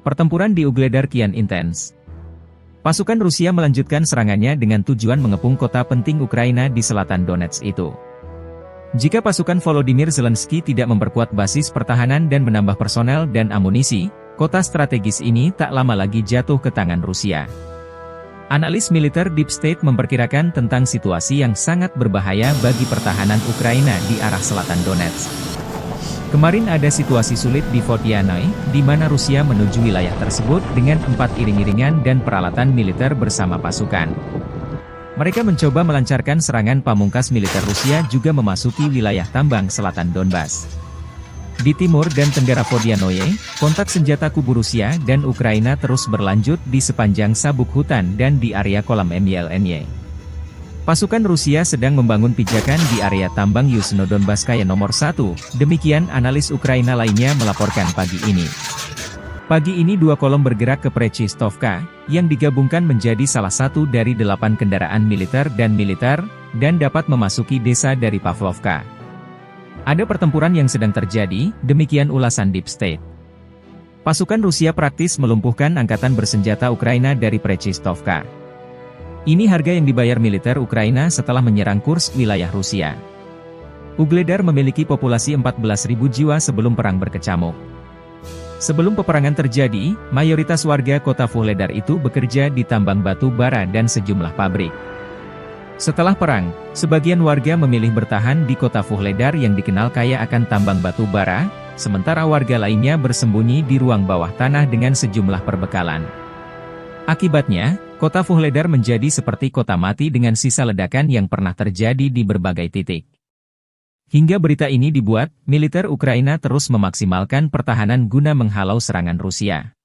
Pertempuran di Ugledar kian intens. Pasukan Rusia melanjutkan serangannya dengan tujuan mengepung kota penting Ukraina di selatan Donetsk itu. Jika pasukan Volodymyr Zelensky tidak memperkuat basis pertahanan dan menambah personel dan amunisi, kota strategis ini tak lama lagi jatuh ke tangan Rusia. Analis militer Deep State memperkirakan tentang situasi yang sangat berbahaya bagi pertahanan Ukraina di arah selatan Donetsk. Kemarin ada situasi sulit di Vodyanoy, di mana Rusia menuju wilayah tersebut dengan 4 iring-iringan dan peralatan militer bersama pasukan. Mereka mencoba melancarkan serangan pamungkas militer Rusia juga memasuki wilayah tambang selatan Donbas. Di timur dan tenggara Vodyanoye, kontak senjata kubu Rusia dan Ukraina terus berlanjut di sepanjang sabuk hutan dan di area kolam MYLNY. Pasukan Rusia sedang membangun pijakan di area tambang Yuzhno-Donbasskaya nomor 1, demikian analis Ukraina lainnya melaporkan pagi ini. Pagi ini 2 kolom bergerak ke Prechistovka, yang digabungkan menjadi salah satu dari 8 kendaraan militer, dan dapat memasuki desa dari Pavlovka. Ada pertempuran yang sedang terjadi, demikian ulasan Deep State. Pasukan Rusia praktis melumpuhkan angkatan bersenjata Ukraina dari Prechistovka. Ini harga yang dibayar militer Ukraina setelah menyerang Kursk, wilayah Rusia. Ugledar memiliki populasi 14.000 jiwa sebelum perang berkecamuk. Sebelum peperangan terjadi, mayoritas warga kota Vuhledar itu bekerja di tambang batu bara dan sejumlah pabrik. Setelah perang, sebagian warga memilih bertahan di kota Vuhledar yang dikenal kaya akan tambang batu bara, sementara warga lainnya bersembunyi di ruang bawah tanah dengan sejumlah perbekalan. Akibatnya, kota Vuhledar menjadi seperti kota mati dengan sisa ledakan yang pernah terjadi di berbagai titik. Hingga berita ini dibuat, militer Ukraina terus memaksimalkan pertahanan guna menghalau serangan Rusia.